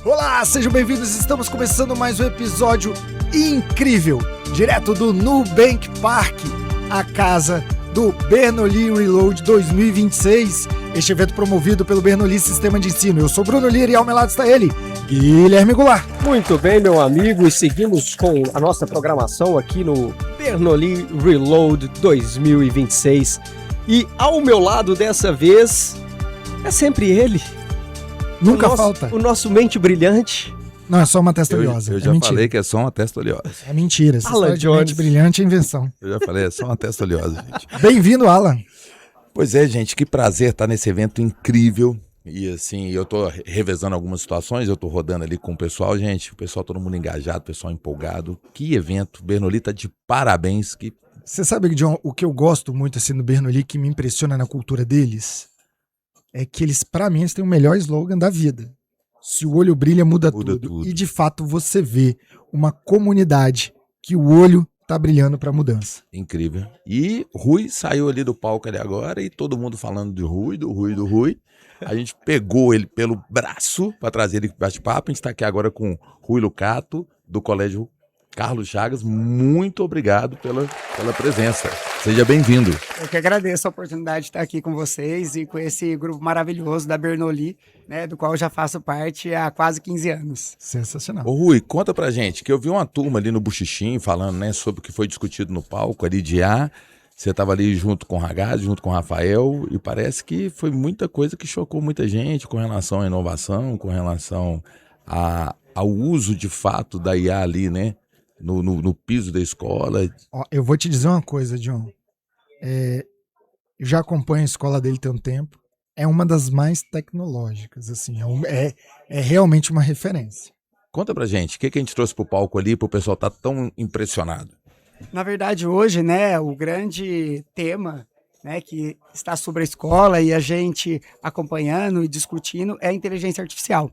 Olá, sejam bem-vindos, estamos começando mais um episódio incrível, direto do Nubank Park, a casa do Bernoulli Reload 2026, este evento promovido pelo Bernoulli Sistema de Ensino. Eu sou Bruno Lira e ao meu lado está ele, Guilherme Goulart. Muito bem, meu amigo, e seguimos com a nossa programação aqui no Bernoulli Reload 2026. E ao meu lado dessa vez é sempre ele. Nunca falta. O nosso mente brilhante. Não, é só uma testa oleosa. Eu já falei que é só uma testa oleosa. É mentira, essa história de mente brilhante é invenção. Eu já falei, é só uma testa oleosa, gente. Bem-vindo, Alan. Pois é, gente, que prazer estar nesse evento incrível. E assim, eu tô revezando algumas situações, eu tô rodando ali com o pessoal, gente, o pessoal, todo mundo engajado, o pessoal empolgado. Que evento, Bernoulli tá de parabéns. Você sabe, John, o que eu gosto muito assim do Bernoulli, que me impressiona na cultura deles, é que eles, pra mim, eles têm o melhor slogan da vida. Se o olho brilha, muda tudo. E de fato você vê uma comunidade que o olho tá brilhando pra mudança. Incrível. E Rui saiu ali do palco ali agora e todo mundo falando de Rui, do Rui. A gente pegou ele pelo braço para trazer ele para bate-papo. A gente está aqui agora com Rui Lucato, do Colégio Carlos Chagas. Muito obrigado pela presença. Seja bem-vindo. Eu que agradeço a oportunidade de estar aqui com vocês e com esse grupo maravilhoso da Bernoulli, né, do qual eu já faço parte há quase 15 anos. Sensacional. Ô Rui, conta pra gente, que eu vi uma turma ali no Buchichim falando, né, sobre o que foi discutido no palco ali de IA. Você estava ali junto com o Ragazzi, junto com o Rafael, e parece que foi muita coisa que chocou muita gente com relação à inovação, com relação ao uso de fato da IA ali, né, no piso da escola. Ó, eu vou te dizer uma coisa, John. Eu já acompanho a escola dele tem um tempo. É uma das mais tecnológicas, assim. É realmente uma referência. Conta pra gente, o que a gente trouxe pro palco ali, pro pessoal estar tão impressionado? Na verdade, hoje, né, o grande tema, né, que está sobre a escola e a gente acompanhando e discutindo é a inteligência artificial.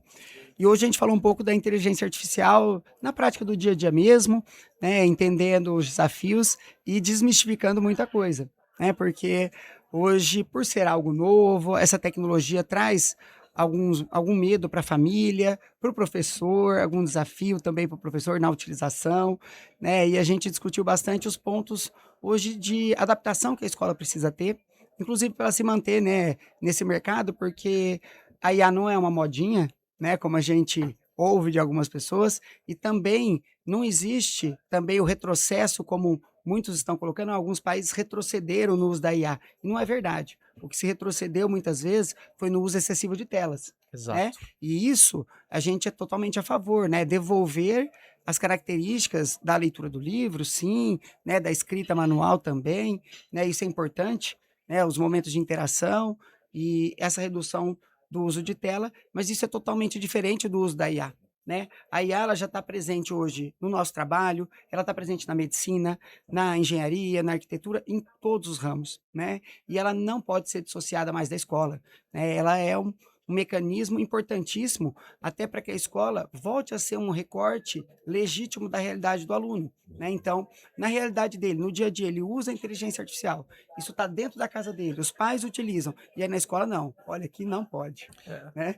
E hoje a gente falou um pouco da inteligência artificial na prática do dia a dia mesmo, né, entendendo os desafios e desmistificando muita coisa, né, porque hoje, por ser algo novo, essa tecnologia traz algum medo para a família, para o professor, algum desafio também para o professor na utilização, né, e a gente discutiu bastante os pontos hoje de adaptação que a escola precisa ter, inclusive para se manter, né, nesse mercado, porque a IA não é uma modinha, né, como a gente ouve de algumas pessoas, e também não existe também o retrocesso, como muitos estão colocando, alguns países retrocederam no uso da IA, e não é verdade. O que se retrocedeu muitas vezes foi no uso excessivo de telas. Exato. Né? E isso a gente é totalmente a favor, né? Devolver as características da leitura do livro, sim, né? Da escrita manual também, né? Isso é importante, né? Os momentos de interação e essa redução do uso de tela, mas isso é totalmente diferente do uso da IA, né? A IA ela já está presente hoje no nosso trabalho, ela está presente na medicina, na engenharia, na arquitetura, em todos os ramos, né? E ela não pode ser dissociada mais da escola, né? Ela é um mecanismo importantíssimo até para que a escola volte a ser um recorte legítimo da realidade do aluno, né? Então, na realidade dele, no dia a dia, ele usa a inteligência artificial, isso está dentro da casa dele, os pais utilizam, e aí na escola não, olha, aqui não pode, né?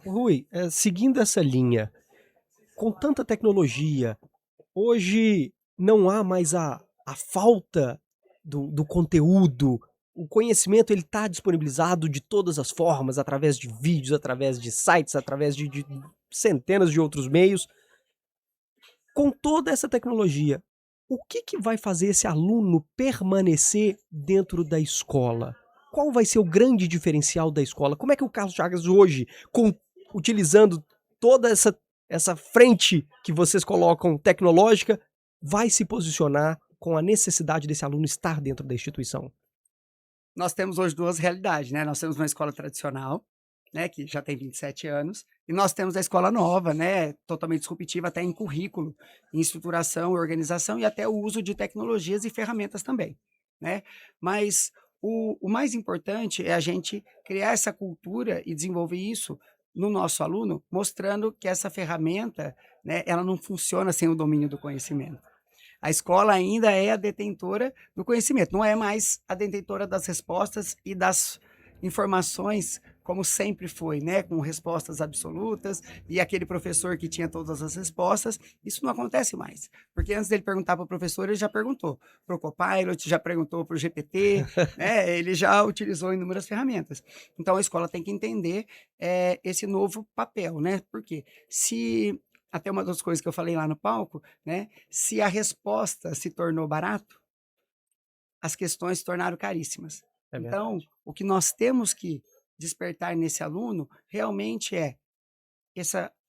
Rui, seguindo essa linha, com tanta tecnologia, hoje não há mais a falta do conteúdo. O conhecimento ele está disponibilizado de todas as formas, através de vídeos, através de sites, através de centenas de outros meios. Com toda essa tecnologia, o que vai fazer esse aluno permanecer dentro da escola? Qual vai ser o grande diferencial da escola? Como é que o Carlos Chagas hoje, utilizando toda essa frente que vocês colocam tecnológica, vai se posicionar com a necessidade desse aluno estar dentro da instituição? Nós temos hoje duas realidades, né? Nós temos uma escola tradicional, né, que já tem 27 anos, e nós temos a escola nova, né, totalmente disruptiva, até em currículo, em estruturação, organização e até o uso de tecnologias e ferramentas também, né? Mas o mais importante é a gente criar essa cultura e desenvolver isso no nosso aluno, mostrando que essa ferramenta, né, ela não funciona sem o domínio do conhecimento. A escola ainda é a detentora do conhecimento, não é mais a detentora das respostas e das informações como sempre foi, né, com respostas absolutas, e aquele professor que tinha todas as respostas. Isso não acontece mais, porque antes dele perguntar para o professor, ele já perguntou para o Copilot, já perguntou para o GPT, né, ele já utilizou inúmeras ferramentas. Então, a escola tem que entender esse novo papel, né, porque se... Até uma das coisas que eu falei lá no palco, né, se a resposta se tornou barato, as questões se tornaram caríssimas. É Então, verdade. o que nós temos que despertar nesse aluno realmente é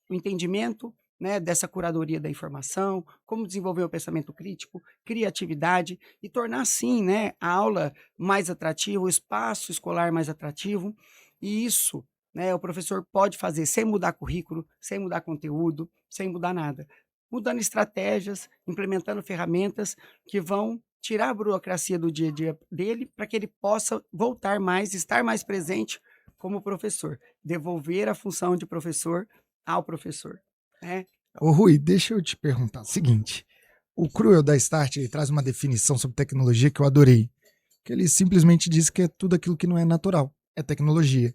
o entendimento, né, dessa curadoria da informação, como desenvolver o pensamento crítico, criatividade e tornar, assim, né, a aula mais atrativa, o espaço escolar mais atrativo. E isso, né, o professor pode fazer sem mudar currículo, sem mudar conteúdo, sem mudar nada. Mudando estratégias, implementando ferramentas que vão tirar a burocracia do dia a dia dele para que ele possa voltar mais, estar mais presente como professor, devolver a função de professor ao professor, né? Ô Rui, deixa eu te perguntar o seguinte, o Cruel da Start ele traz uma definição sobre tecnologia que eu adorei, que ele simplesmente diz que é tudo aquilo que não é natural, é tecnologia.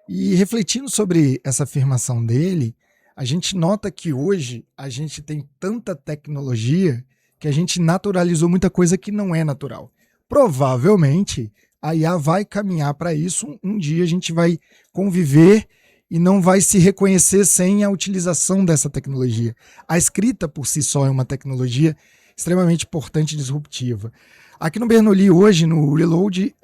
E refletindo sobre essa afirmação dele, a gente nota que hoje a gente tem tanta tecnologia que a gente naturalizou muita coisa que não é natural. Provavelmente a IA vai caminhar para isso, um dia a gente vai conviver e não vai se reconhecer sem a utilização dessa tecnologia. A escrita por si só é uma tecnologia extremamente importante e disruptiva. Aqui no Bernoulli hoje, no Reload,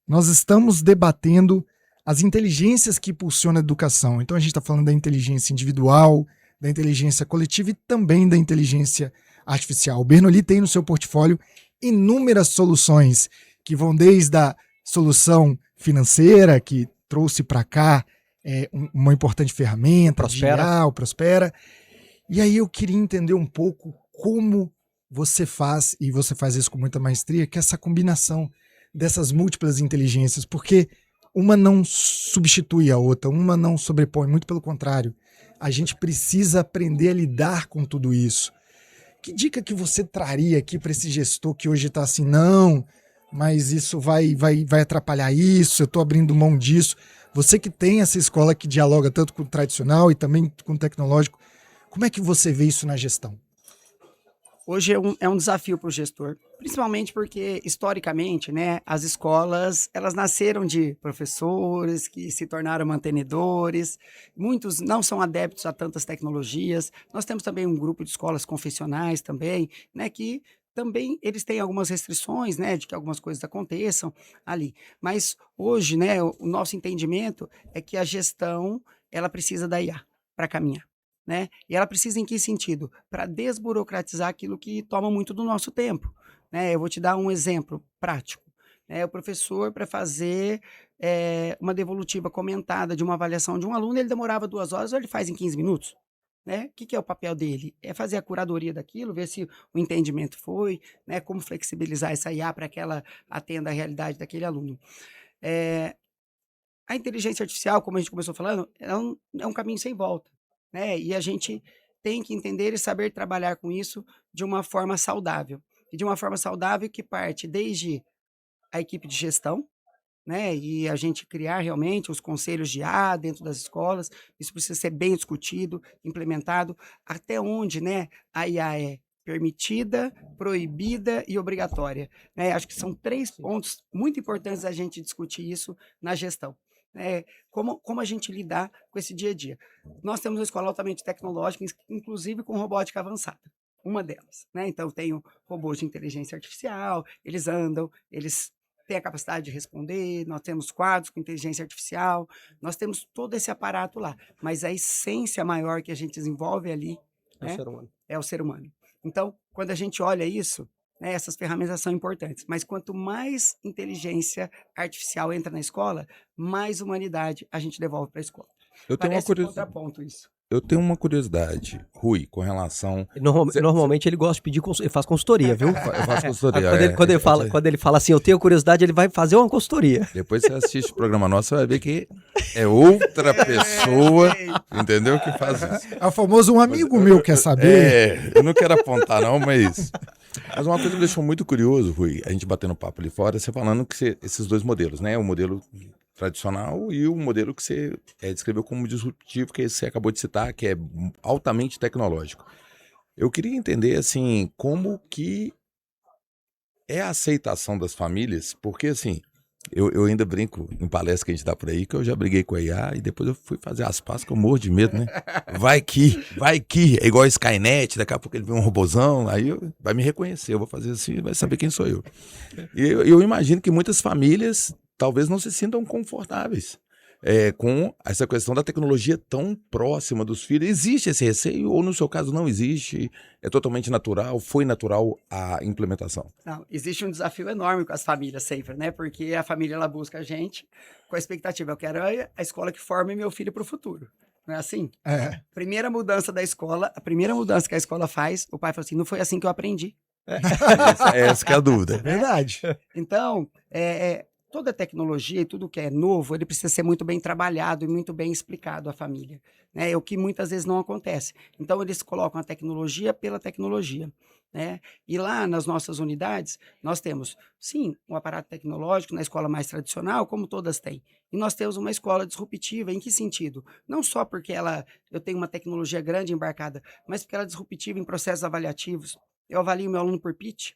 nós estamos debatendo as inteligências que impulsionam a educação. Então a gente está falando da inteligência individual, da inteligência coletiva e também da inteligência artificial. O Bernoulli tem no seu portfólio inúmeras soluções que vão desde a solução financeira, que trouxe para cá uma importante ferramenta, o Prospera. E aí eu queria entender um pouco como você faz, e você faz isso com muita maestria, que é essa combinação dessas múltiplas inteligências, porque uma não substitui a outra, uma não sobrepõe, muito pelo contrário. A gente precisa aprender a lidar com tudo isso. Que dica que você traria aqui para esse gestor que hoje está assim, não, mas isso vai atrapalhar isso, eu estou abrindo mão disso. Você que tem essa escola que dialoga tanto com o tradicional e também com o tecnológico, como é que você vê isso na gestão? Hoje é um desafio para o gestor, principalmente porque, historicamente, né, as escolas elas nasceram de professores que se tornaram mantenedores, muitos não são adeptos a tantas tecnologias. Nós temos também um grupo de escolas confessionais também, né, que também eles têm algumas restrições, né, de que algumas coisas aconteçam ali. Mas hoje, né, o nosso entendimento é que a gestão ela precisa da IA para caminhar. Né? E ela precisa em que sentido? Para desburocratizar aquilo que toma muito do nosso tempo. Né? Eu vou te dar um exemplo prático. O professor, para fazer uma devolutiva comentada de uma avaliação de um aluno, ele demorava 2 horas, ou ele faz em 15 minutos. Né? O que é o papel dele? É fazer a curadoria daquilo, ver se o entendimento foi, né? Como flexibilizar essa IA para que ela atenda a realidade daquele aluno. A inteligência artificial, como a gente começou falando, é um caminho sem volta. Né? E a gente tem que entender e saber trabalhar com isso de uma forma saudável. E de uma forma saudável que parte desde a equipe de gestão, né? E a gente criar realmente os conselhos de IA dentro das escolas. Isso precisa ser bem discutido, implementado, até onde, né, a IA é permitida, proibida e obrigatória. Né? Acho que são 3 pontos muito importantes a gente discutir isso na gestão. Como a gente lidar com esse dia a dia. Nós temos uma escola altamente tecnológica, inclusive com robótica avançada, uma delas. Né? Então, tem robôs de inteligência artificial, eles andam, eles têm a capacidade de responder, nós temos quadros com inteligência artificial, nós temos todo esse aparato lá, mas a essência maior que a gente desenvolve ali é o ser humano. Então, quando a gente olha isso, essas ferramentas são importantes, mas quanto mais inteligência artificial entra na escola, mais humanidade a gente devolve para a escola. Eu tenho contraponto isso. Eu tenho uma curiosidade, Rui, com relação... Normalmente ele gosta de pedir, ele faz consultoria, viu? Eu faço consultoria. Quando ele fala assim, eu tenho curiosidade, ele vai fazer uma consultoria. Depois você assiste o programa nosso, você vai ver que é outra pessoa, entendeu, que faz isso. É o famoso um amigo meu quer saber. Eu não quero apontar não, mas uma coisa que me deixou muito curioso, Rui, a gente batendo papo ali fora, você falando que esses 2 modelos, né? O modelo tradicional e o modelo que você descreveu como disruptivo, que você acabou de citar, que é altamente tecnológico. Eu queria entender, assim, como que é a aceitação das famílias, porque, assim, eu ainda brinco em palestra que a gente dá por aí, que eu já briguei com a IA e depois eu fui fazer as pazes, que eu morro de medo, né? Vai que, é igual a Skynet, daqui a pouco ele vê um robozão, aí vai me reconhecer, eu vou fazer assim, vai saber quem sou eu. E eu imagino que muitas famílias talvez não se sintam confortáveis com essa questão da tecnologia tão próxima dos filhos. Existe esse receio ou, no seu caso, não existe? É totalmente natural? Foi natural a implementação? Não, existe um desafio enorme com as famílias sempre, né? Porque a família, ela busca a gente com a expectativa, eu quero a escola que forme meu filho para o futuro. Não é assim? Primeira mudança da escola, a primeira mudança que a escola faz, o pai fala assim, não foi assim que eu aprendi. Essa que é a dúvida. Verdade. Então, toda tecnologia e tudo que é novo, ele precisa ser muito bem trabalhado e muito bem explicado à família, né? É o que muitas vezes não acontece. Então, eles colocam a tecnologia pela tecnologia, né? E lá nas nossas unidades, nós temos, sim, um aparato tecnológico na escola mais tradicional, como todas têm. E nós temos uma escola disruptiva, em que sentido? Não só porque eu tenho uma tecnologia grande embarcada, mas porque ela é disruptiva em processos avaliativos. Eu avalio meu aluno por pitch,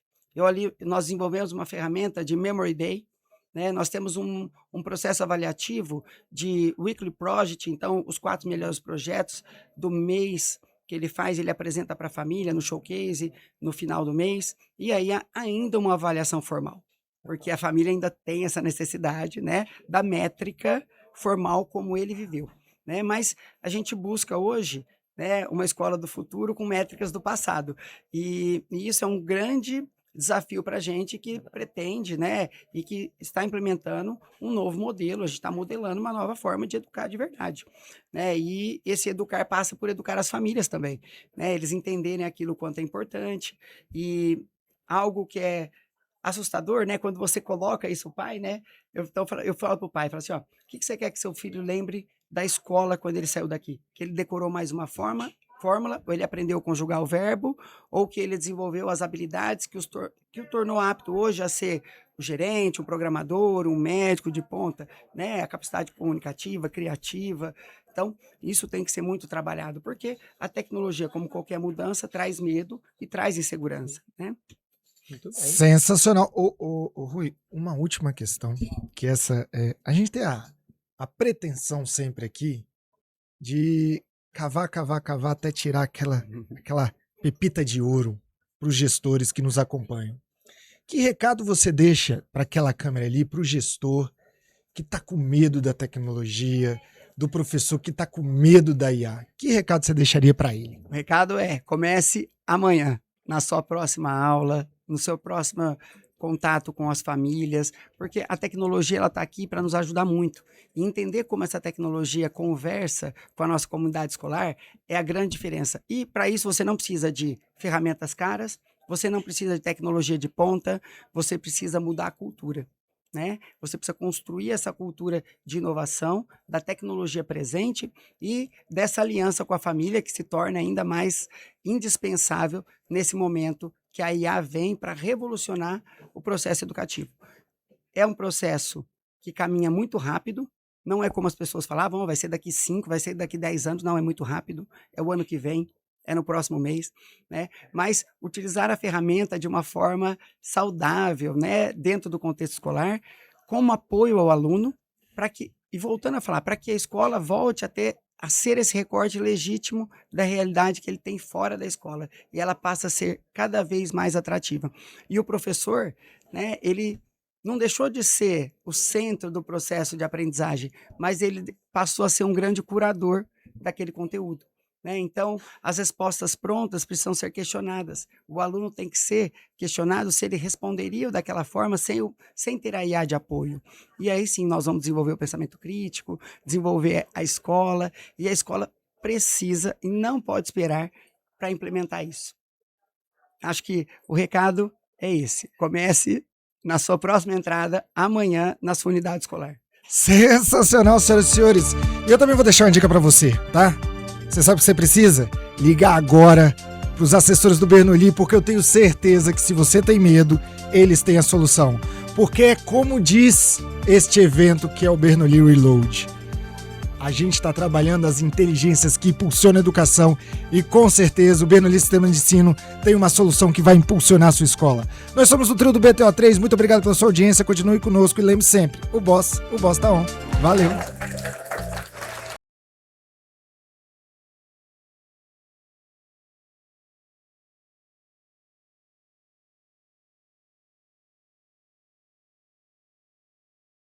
nós desenvolvemos uma ferramenta de Memory Day, né? Nós temos um processo avaliativo de Weekly Project, então os 4 melhores projetos do mês que ele faz, ele apresenta para a família no showcase, no final do mês, e aí ainda uma avaliação formal, porque a família ainda tem essa necessidade, né, da métrica formal como ele viveu, né? Mas a gente busca hoje, né, uma escola do futuro com métricas do passado, e isso é um grande desafio para a gente que pretende, né, e que está implementando um novo modelo, a gente está modelando uma nova forma de educar de verdade, né, e esse educar passa por educar as famílias também, né, eles entenderem aquilo quanto é importante, e algo que é assustador, né, quando você coloca isso, o pai, né, eu falo para o pai, falo assim, ó, o que você quer que seu filho lembre da escola quando ele saiu daqui? Que ele decorou mais uma fórmula, ou ele aprendeu a conjugar o verbo, ou que ele desenvolveu as habilidades que o tornou apto hoje a ser um gerente, um programador, um médico de ponta, né? A capacidade comunicativa, criativa. Então, isso tem que ser muito trabalhado, porque a tecnologia, como qualquer mudança, traz medo e traz insegurança, né? Muito bem. Sensacional. Rui, uma última questão, que a gente tem a pretensão sempre aqui de cavar até tirar aquela pepita de ouro para os gestores que nos acompanham. Que recado você deixa para aquela câmera ali, para o gestor que está com medo da tecnologia, do professor que está com medo da IA? Que recado você deixaria para ele? O recado é, comece amanhã, na sua próxima aula, no seu próximo contato com as famílias, porque a tecnologia ela está aqui para nos ajudar muito. E entender como essa tecnologia conversa com a nossa comunidade escolar é a grande diferença. E para isso você não precisa de ferramentas caras, você não precisa de tecnologia de ponta, você precisa mudar a cultura, né? Você precisa construir essa cultura de inovação, da tecnologia presente e dessa aliança com a família que se torna ainda mais indispensável nesse momento que a IA vem para revolucionar o processo educativo. É um processo que caminha muito rápido, não é como as pessoas falavam, vai ser daqui 5, vai ser daqui 10 anos, não, é muito rápido, é o ano que vem, é no próximo mês, né? Mas utilizar a ferramenta de uma forma saudável, né, dentro do contexto escolar, como apoio ao aluno, e voltando a falar, para que a escola volte a ser esse recorte legítimo da realidade que ele tem fora da escola, e ela passa a ser cada vez mais atrativa. E o professor, né, ele não deixou de ser o centro do processo de aprendizagem, mas ele passou a ser um grande curador daquele conteúdo, né? Então, as respostas prontas precisam ser questionadas. O aluno tem que ser questionado se ele responderia daquela forma sem ter a IA de apoio. E aí sim, nós vamos desenvolver o pensamento crítico, desenvolver a escola, e a escola precisa e não pode esperar para implementar isso. Acho que o recado é esse. Comece na sua próxima entrada, amanhã, na sua unidade escolar. Sensacional, senhoras e senhores. E eu também vou deixar uma dica para você, tá? Você sabe o que você precisa? Ligar agora para os assessores do Bernoulli, porque eu tenho certeza que se você tem medo, eles têm a solução. Porque é como diz este evento que é o Bernoulli Reload. A gente está trabalhando as inteligências que impulsionam a educação e com certeza o Bernoulli Sistema de Ensino tem uma solução que vai impulsionar a sua escola. Nós somos o trio do BTO3, muito obrigado pela sua audiência, continue conosco e lembre sempre, o boss tá on. Valeu!